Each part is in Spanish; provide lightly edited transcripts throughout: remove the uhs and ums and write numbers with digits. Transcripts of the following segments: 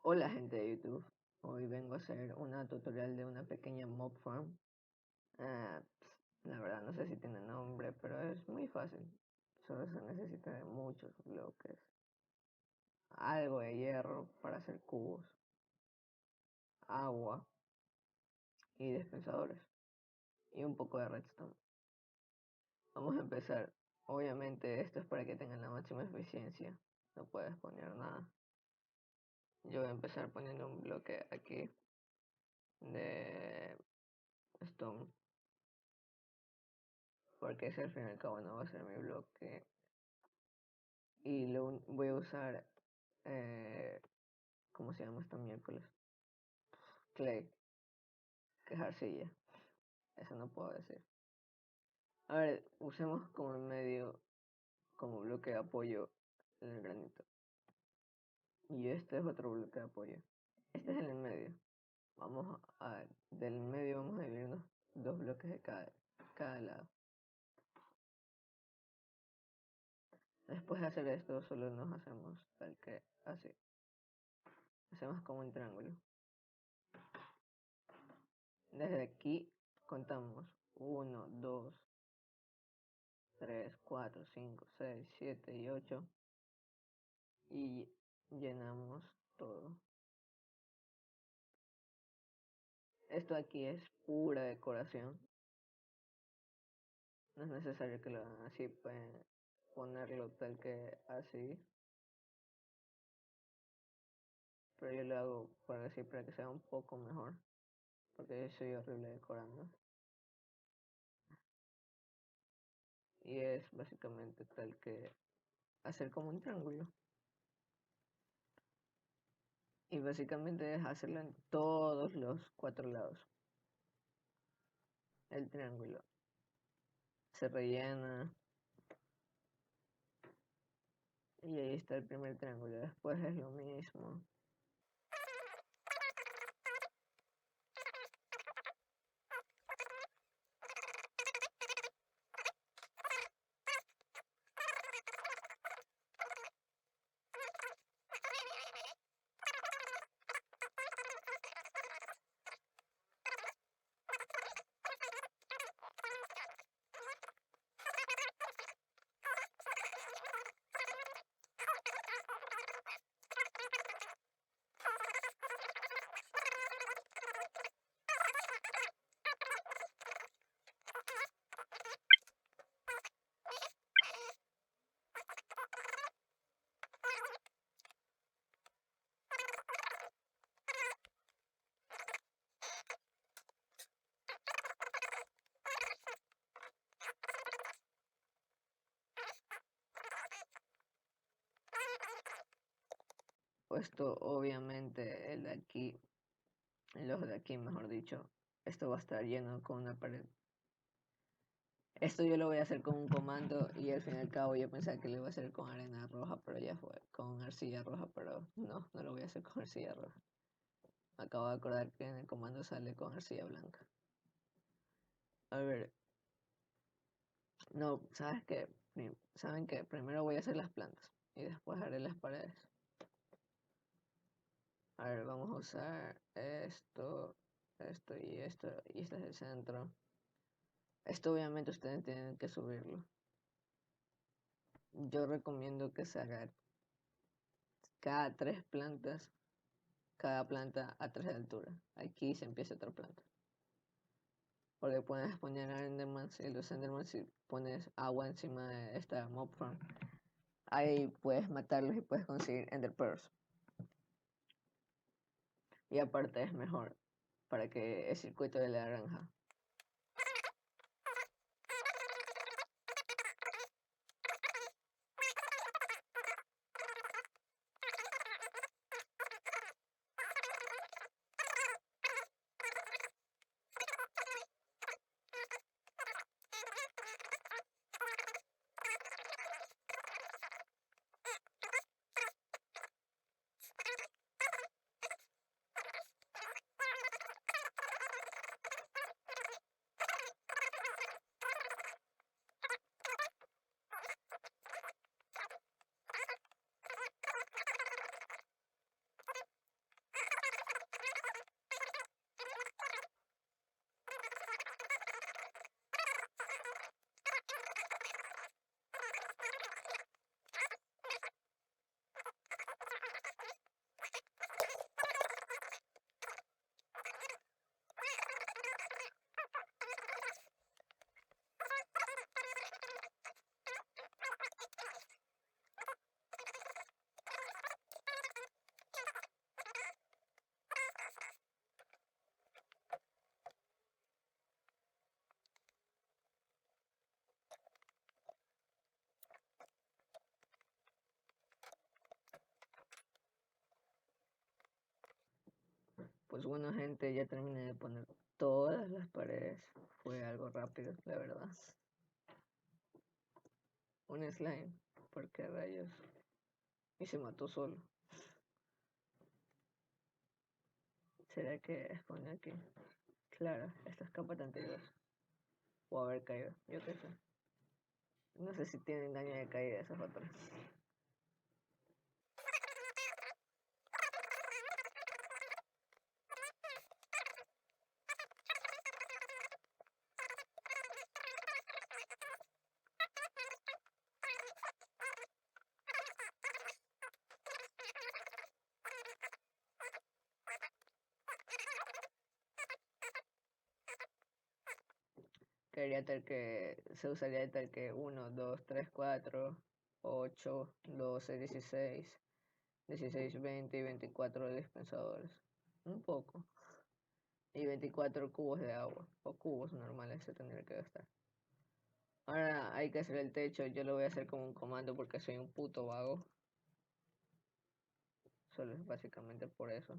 Hola gente de YouTube, hoy vengo a hacer una tutorial de una pequeña mob farm. La verdad no sé si tiene nombre, pero es muy fácil. Solo se necesita de muchos bloques, algo de hierro para hacer cubos, agua y dispensadores, y un poco de redstone. Vamos a empezar. Obviamente esto es para que tengan la máxima eficiencia, no puedes poner nada. Yo voy a empezar poniendo un bloque aquí de stone, porque ese al fin y al cabo no va a ser mi bloque. Y voy a usar, ¿cómo se llama esta miércoles? Clay, que es arcilla. Eso no puedo decir. A ver, usemos como medio, como bloque de apoyo el granito. Y este es otro bloque de apoyo. Este es el medio. Del medio vamos a dividirnos dos bloques de cada lado. Después de hacer esto, solo nos hacemos tal que así. Hacemos como un triángulo. Desde aquí contamos 1, 2, 3, 4, 5, 6, 7 y 8 y llenamos todo. Esto aquí es pura decoración. No es necesario que lo hagan así, pueden ponerlo tal que así. Pero yo lo hago para así, para que sea un poco mejor. Porque yo soy horrible decorando. Y es básicamente tal que hacer como un triángulo. Y básicamente es hacerlo en todos los 4 lados. El triángulo se rellena. Y ahí está el primer triángulo. Después es lo mismo. Puesto obviamente el de aquí, los de aquí mejor dicho, esto va a estar lleno con una pared. Esto yo lo voy a hacer con un comando y al fin y al cabo yo pensaba que lo iba a hacer con arena roja, pero ya fue con arcilla roja, pero no, no lo voy a hacer con arcilla roja. Me acabo de acordar que en el comando sale con arcilla blanca. A ver, no, ¿sabes qué? ¿Saben qué? Primero voy a hacer las plantas y después haré las paredes. A ver, vamos a usar esto, esto y esto, y este es el centro. Esto obviamente ustedes tienen que subirlo. Yo recomiendo que se haga cada 3 plantas, cada planta a 3 de altura. Aquí se empieza otra planta. Porque puedes poner a Endermans y los Endermans si pones agua encima de esta mob farm. Ahí puedes matarlos y puedes conseguir Ender Pearls. Y aparte es mejor para que el circuito de la granja. Pues bueno, gente, ya terminé de poner todas las paredes. Fue algo rápido, la verdad. Un slime, porque rayos. Y se mató solo. ¿Será que pone aquí? Claro, esto es capa 32. O haber caído, yo qué sé. No sé si tienen daño de caída esas otras. Quería tal que se usaría tal que 1, 2, 3, 4, 8, 12, 16, 16, 20 y 24 dispensadores. Un poco. Y 24 cubos de agua. O cubos normales se tendría que gastar. Ahora hay que hacer el techo. Yo lo voy a hacer como un comando porque soy un puto vago. Solo es básicamente por eso.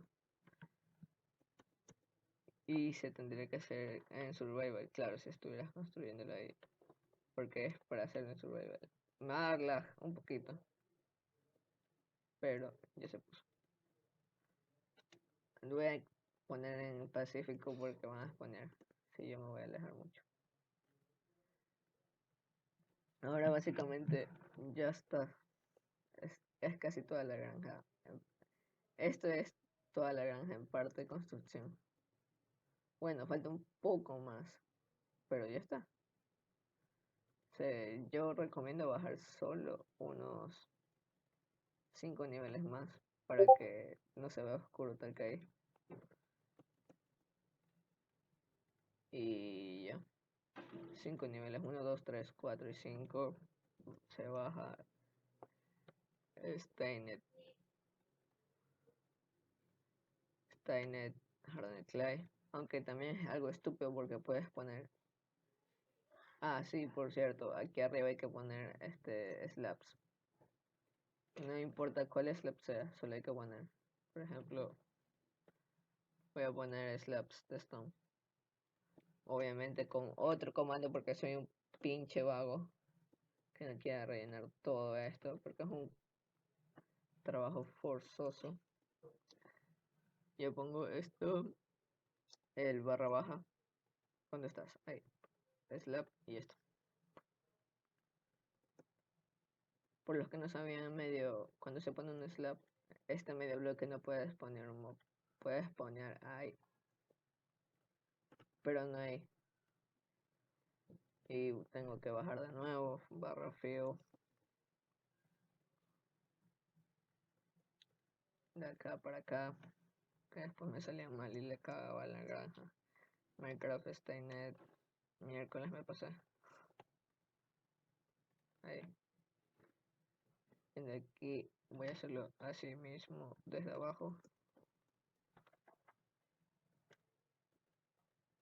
Y se tendría que hacer en survival. Claro, si estuvieras construyéndolo ahí. Porque es para hacerlo en survival. Me va a dar lag un poquito. Pero ya se puso. Lo voy a poner en Pacífico porque van a exponer. Si yo me voy a alejar mucho. Ahora básicamente ya está. Es casi toda la granja. Esto es toda la granja en parte de construcción. Bueno, falta un poco más. Pero ya está. Yo recomiendo bajar solo unos 5 niveles más para que no se vea oscuro tal que ahí. Y ya. 5 niveles, 1, 2, 3, 4 y 5. Se baja Stainet, Stainet, Hardened Clay. Aunque también es algo estúpido porque puedes poner... Ah, sí, por cierto, aquí arriba hay que poner slabs. No importa cuál slab sea, solo hay que poner. Por ejemplo, voy a poner slabs de stone. Obviamente con otro comando porque soy un pinche vago que no quiere rellenar todo esto porque es un trabajo forzoso. Yo pongo esto, el barra baja. ¿Dónde estás? Ahí. Slab y esto. Por los que no sabían, medio cuando se pone un slab, este medio bloque no puedes poner un mob. Puedes poner ahí, pero no hay. Y tengo que bajar de nuevo, barra fill. De acá para acá. Que después me salía mal y le cagaba la granja. Minecraft Staynet. Miércoles me pasé. Ahí. Y de aquí voy a hacerlo así mismo desde abajo.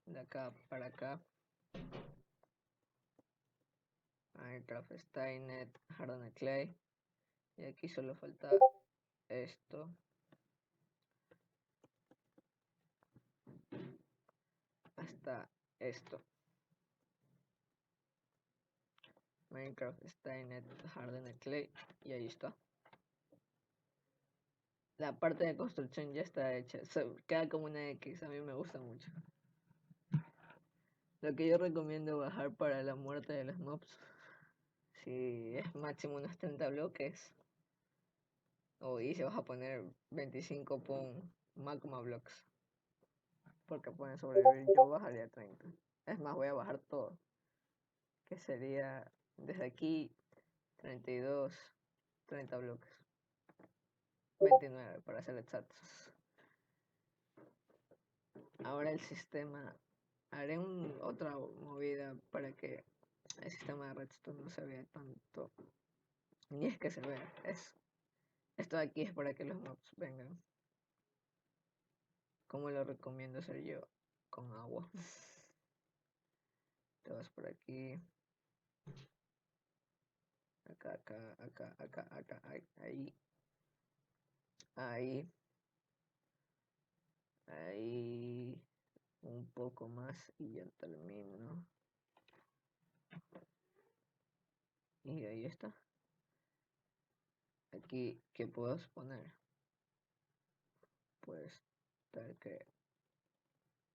De acá para acá. Minecraft Staynet. Hardened Clay. Y aquí solo falta esto. Hasta esto. Minecraft Staynet Hardened Clay. Y ahí está. La parte de construcción ya está hecha. Queda como una X. A mí me gusta mucho. Lo que yo recomiendo bajar para la muerte de los mobs. Si es máximo unos 30 bloques. Y si vas a poner 25, pon magma blocks. Porque pueden sobrevivir. Yo bajaría 30. Es más, voy a bajar todo. Que sería desde aquí 32, 30 bloques. 29 para ser exactos. Ahora el sistema. Haré otra movida para que el sistema de redstone no se vea tanto. Ni es que se vea. Esto de aquí es para que los mobs vengan. Como lo recomiendo hacer yo con agua. Te vas por aquí. Acá, acá, acá, acá, acá, ahí, ahí, Ahí un poco más y ya termino. Y ahí está. Aquí, ¿qué puedes poner? Pues tal que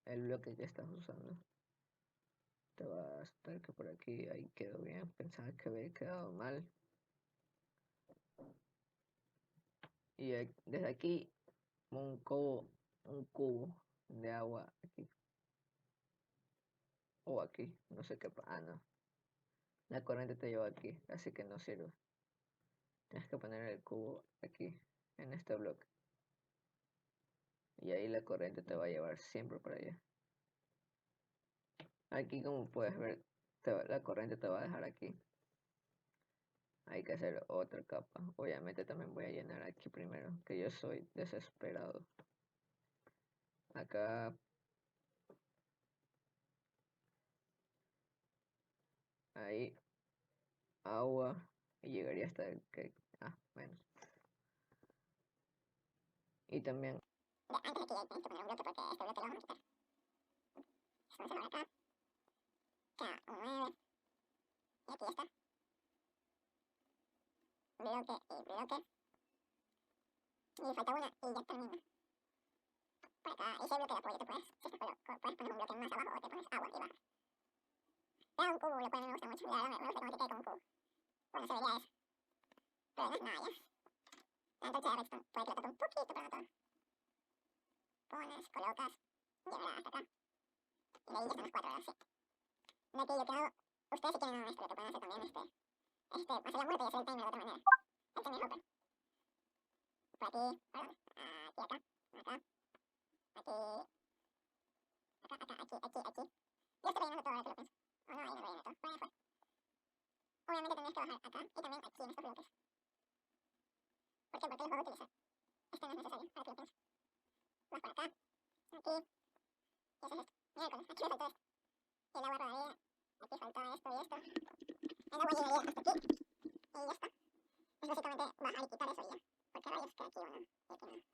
el bloque que estás usando te va a estar que por aquí, ahí quedó bien. Pensaba que había quedado mal. Y desde aquí un cubo de agua aquí. O aquí, no sé qué. Ah, no. La corriente te lleva aquí, así que no sirve. Tienes que poner el cubo aquí, en este bloque. Y ahí la corriente te va a llevar siempre para allá. Aquí, como puedes ver, la corriente te va a dejar aquí. Hay que hacer otra capa. Obviamente también voy a llenar aquí primero, que yo soy desesperado. Acá ahí agua y llegaría hasta el que... Ah, bueno. Y también... Antes de que ya tienes que poner un bloque porque este bloque lo vamos a quitar. Eso se va acá. Queda un 9. Y aquí está. Bloque y bloque. Y falta una y ya termina. Por acá, y si hay bloque de apoyo te puedes, si puedes poner un bloque más abajo o te pones agua y baja. Le da un cubo, lo cual no me gusta mucho. La verdad me gusta cómo te quede con un cubo. Bueno, se vería eso. Pero no es nada ya. La antorcha de redstone puede que lo tape un poquito, pero no todo. Pones, colocas, llegará hasta acá. Y de ahí ya están los 4, ¿verdad? Sí. De aquí yo creo, ustedes si quieren esto, lo que pueden hacer también hacer la muerte y hacer el timer de otra manera. El timer hopper. Por aquí, perdón, aquí, acá, acá, aquí, aquí. Yo estoy rellenando todo ahora que lo pienso. O no, ahí no relleno todo. Bueno, ya fue. Obviamente tendrías que bajar acá y también aquí en estos bloques. ¿Por qué? Porque los puedo utilizar. Esto no es necesario, ahora que lo pienso. Vas por acá, aquí, y haces esto. Miércoles, aquí me faltó esto. Y el agua rodaría, aquí faltó esto y esto. El agua llegaría hasta aquí, y ya está. Es básicamente bajar y quitar eso y ya. Porque rayos que aquí uno, y aquí no.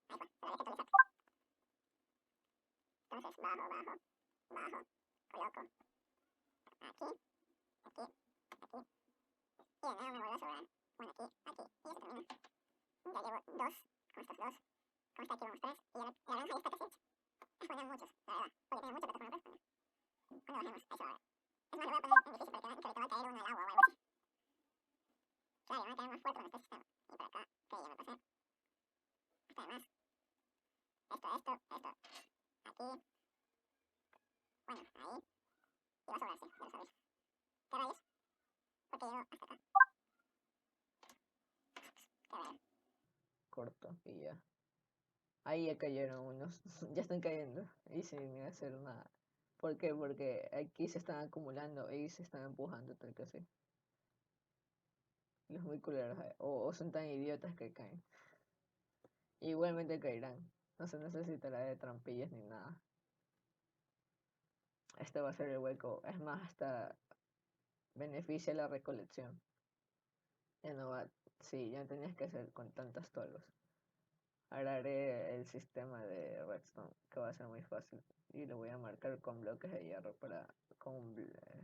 Ahí fue, se lo dejé actualizar. Entonces, bajo, coloco. Aquí, aquí, aquí. Y de nuevo me vuelvo a sobrar. Bueno, aquí, y eso termina. Ya llevo 2 con estos 2. Con este aquí vamos 3. Y la granja ya está casi hecha. Es buena muchos, la verdad. Porque tiene mucha plataforma para poner. Cuando bajemos, ahí se va a ver. Es más, lo voy a poner en difícil porque que ahorita va a caer uno al agua o algo así. Claro, van a caer más fuerte con este sistema. Y por acá, que ya me pasé. Hasta además. Esto. Aquí. Bueno, ahí. Y va a sobrar, sí, ya lo sabéis. ¿Qué rayos? Porque llego hasta acá. Qué rayos. Corto y ya. Ahí ya cayeron unos. Ya están cayendo. Y sin hacer nada. ¿Por qué? Porque aquí se están acumulando y se están empujando, tal que así. Los muy culeros. O son tan idiotas que caen. Igualmente caerán. No se necesitará de trampillas ni nada. Este va a ser el hueco. Es más, hasta beneficia la recolección. Ya no va. Sí, ya tenías que hacer con tantas tolvas. Ahora haré el sistema de redstone, que va a ser muy fácil. Y lo voy a marcar con bloques de hierro para...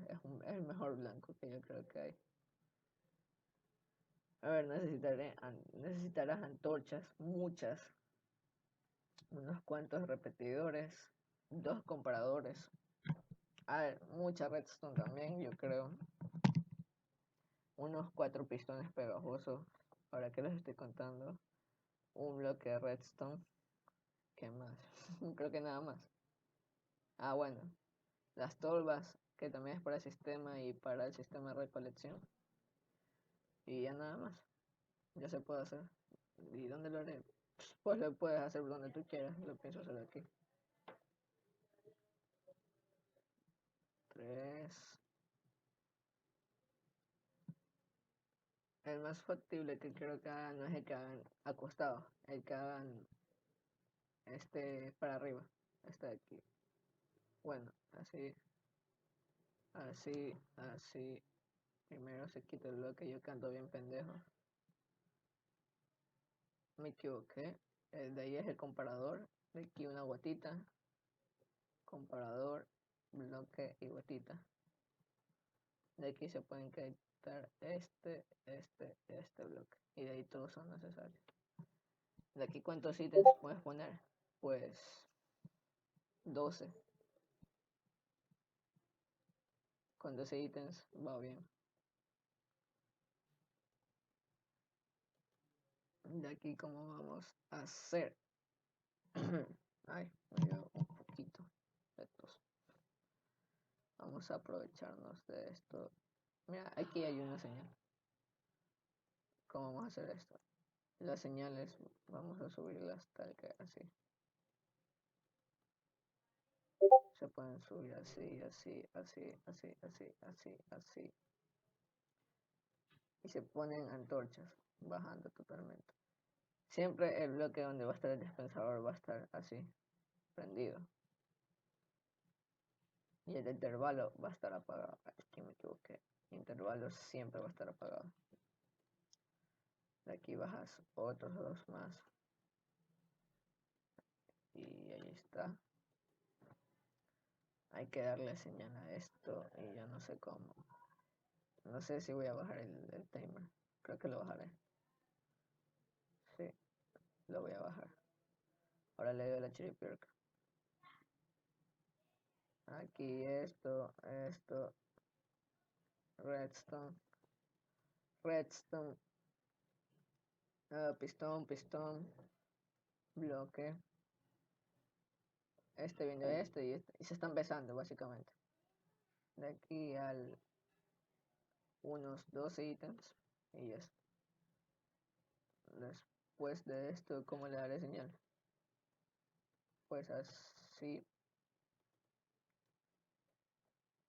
es el mejor blanco que yo creo que hay. A ver, necesitarás antorchas, muchas. Unos cuantos repetidores. 2 comparadores. A ver, mucha redstone también, yo creo. Unos 4 pistones pegajosos. Ahora que los estoy contando. Un bloque de redstone. ¿Qué más? Creo que nada más. Ah, bueno. Las tolvas, que también es para el sistema y para el sistema de recolección. Y ya nada más. Ya se puede hacer. ¿Y dónde lo haré? Pues lo puedes hacer donde tú quieras. Lo pienso hacer aquí. 3. El más factible que creo que hagan no es el que hagan acostado. El que hagan para arriba. Este de aquí. Bueno, así. Así. Primero se quita el bloque. Yo canto bien pendejo. Me equivoqué. El de ahí es el comparador. De aquí una gotita, comparador, bloque y gotita. De aquí se pueden quitar este bloque. Y de ahí todos son necesarios. De aquí, ¿cuántos ítems puedes poner? Pues 12. Con 12 ítems va bien. De aquí, ¿cómo vamos a hacer? Ay, me dio un poquito de tos. Vamos a aprovecharnos de esto. Mira, aquí hay una señal. ¿Cómo vamos a hacer esto? Las señales vamos a subirlas tal que así. Se pueden subir así, así, así, así, así, así, así. Y se ponen antorchas, bajando totalmente. Siempre el bloque donde va a estar el dispensador va a estar así, prendido. Y el intervalo va a estar apagado. Aquí me equivoqué. El intervalo siempre va a estar apagado. De aquí bajas otros dos más. Y ahí está. Hay que darle señal a esto y yo no sé cómo. No sé si voy a bajar el timer. Creo que lo bajaré. Sí, lo voy a bajar. Ahora le doy la chiripirca. Aquí esto, redstone, pistón, bloque. Viendo y se están besando básicamente. De aquí al unos 12 ítems y ya está. Después de esto, ¿cómo le daré señal? Pues así.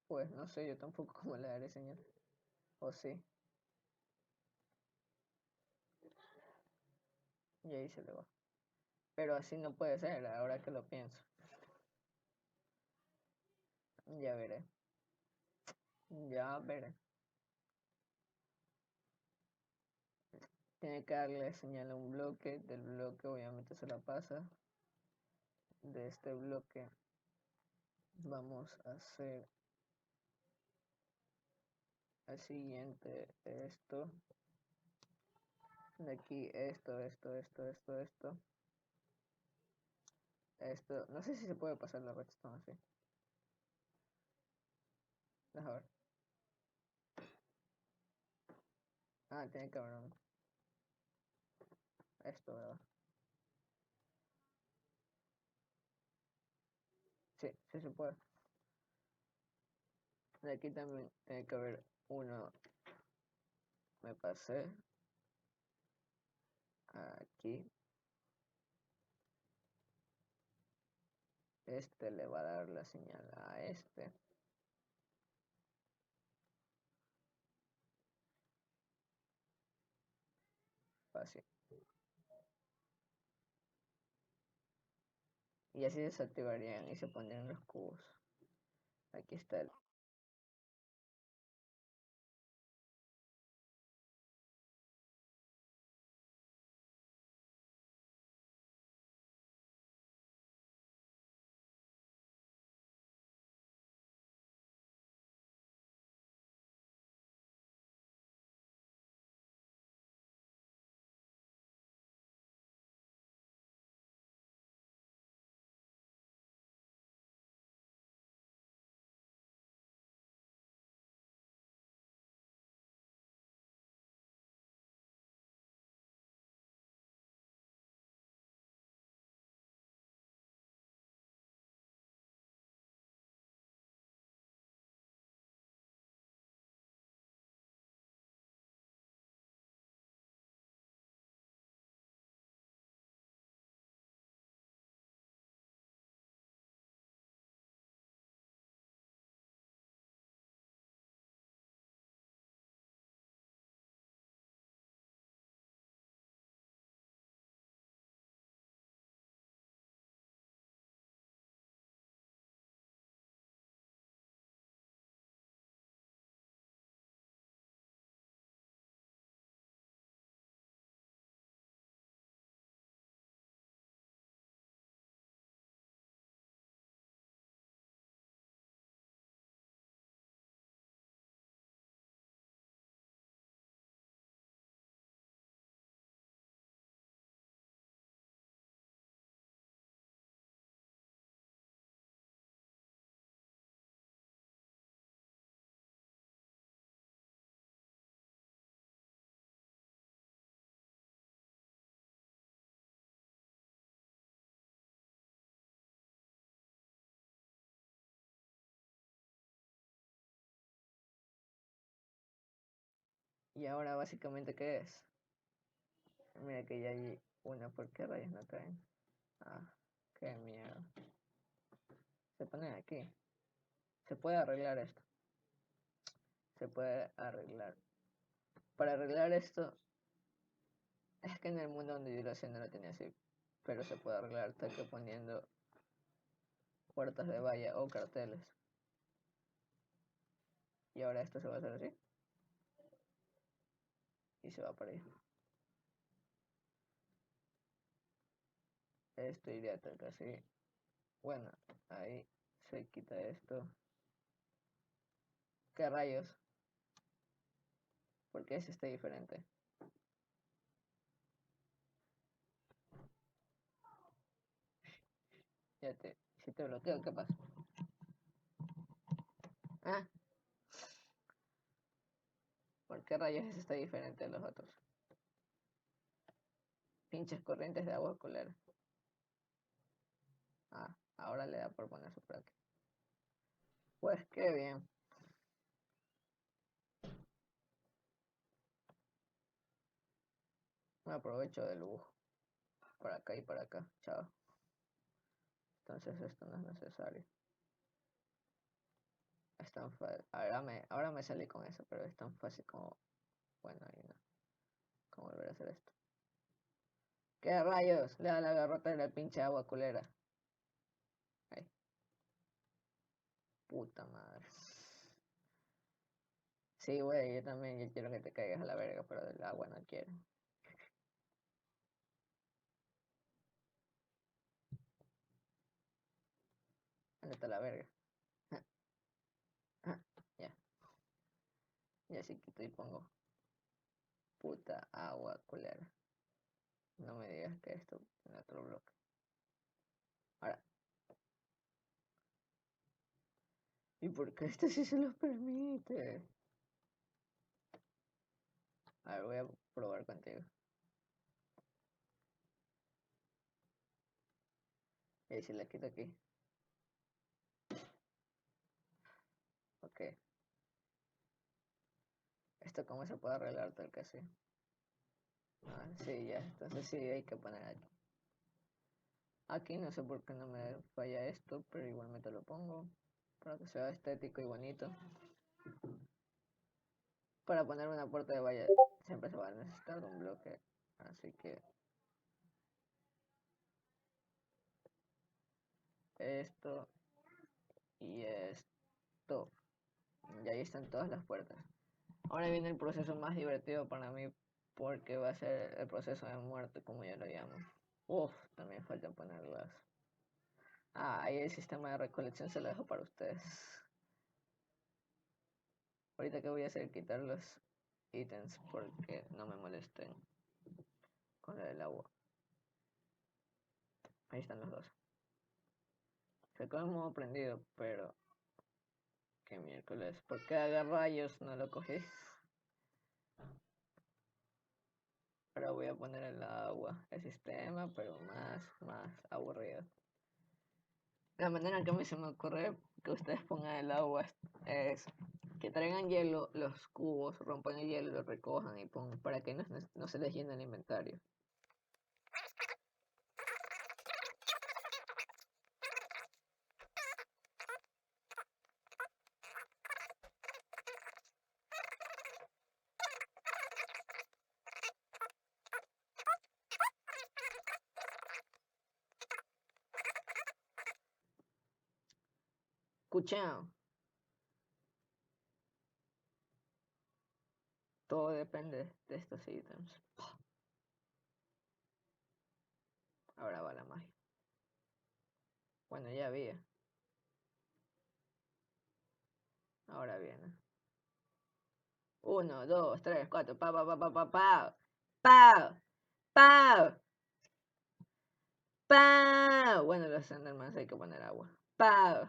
Pues no sé yo tampoco cómo le daré señal. O sí. Y ahí se le va. Pero así no puede ser, ahora que lo pienso. Ya veré. Ya veré. Tiene que darle señal a un bloque. Del bloque obviamente se la pasa. De este bloque vamos a hacer el siguiente. Esto. De aquí esto. Esto. No sé si se puede pasar la redstone así. Deja ver. Ah, tiene que haber uno. Esto, ¿verdad? Sí, sí se puede. De aquí también tiene que haber uno. Me pasé. Aquí. Este le va a dar la señal a este. Fácil. Y así desactivarían y se pondrían los cubos. Aquí está el Y ahora básicamente, ¿qué es? Mira que ya hay una, ¿por qué rayos no caen? Ah, qué mierda. Se pone aquí. Se puede arreglar esto. Se puede arreglar. Para arreglar esto, es que en el mundo donde yo lo hacía no lo tenía así. Pero se puede arreglar tal que poniendo puertas de valla o carteles. Y ahora esto se va a hacer así. Y se va para ahí. Esto iría tal que así. Bueno, ahí se quita esto. ¿Qué rayos? Porque ese está diferente. Ya te, si te bloqueo, ¿qué pasa? Ah, ¿por qué rayos ese está diferente de los otros? Pinches corrientes de agua colera. Ah, ahora le da por poner su placa. Pues qué bien. Me aprovecho del lujo. Para acá y para acá. Chao. Entonces esto no es necesario. Es tan fácil. Ahora me salí con eso, pero es tan fácil como... Bueno, ahí no. ¿Cómo volver a hacer esto? ¿Qué rayos? Le da la garrota de la pinche agua culera. Ay, puta madre. Sí, güey, yo también yo quiero que te caigas a la verga, pero del agua no quiero. Ándate a la verga. Ya. Ya sí quito y pongo puta agua culera. No me digas que esto en otro bloque. Ahora. ¿Y por qué este sí se los permite? A ver, voy a probar contigo. Y si la quito aquí. Ok. ¿Esto cómo se puede arreglar tal que así? Ah, sí, ya. Entonces sí hay que poner aquí. Aquí no sé por qué no me falla esto, pero igualmente lo pongo. Para que sea estético y bonito. Para poner una puerta de valla siempre se va a necesitar de un bloque. Así que esto y esto. Y ahí están todas las puertas. Ahora viene el proceso más divertido para mí porque va a ser el proceso de muerte, como yo lo llamo. Uf, también falta ponerlas. Ah, ahí el sistema de recolección se lo dejo para ustedes. Ahorita que voy a hacer quitar los ítems porque no me molesten con el agua. Ahí están los dos. Se quedó en modo prendido, pero... ¿Qué miércoles? ¿Por qué haga rayos? No lo cogí. Ahora voy a poner el agua. El sistema, pero más aburrido. La manera que a mí se me ocurre que ustedes pongan el agua es que traigan hielo, los cubos, rompan el hielo, lo recojan y pongan para que no se les llene el inventario. Escuchen, todo depende de estos ítems. Ahora va la magia. Bueno, ya había. Ahora viene. 1, 2, 3, 4. Pa, pa, pa, pa, pa, pa. Pa, pa, pa. Bueno, los Endermans hay que poner agua. Pa.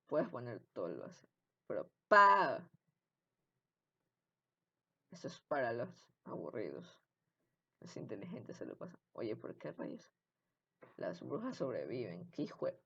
Puedes poner todo lo así. Pero pa. Eso es para los aburridos. Los inteligentes se lo pasan. Oye, ¿por qué rayos? Las brujas sobreviven. ¿Qué hijo de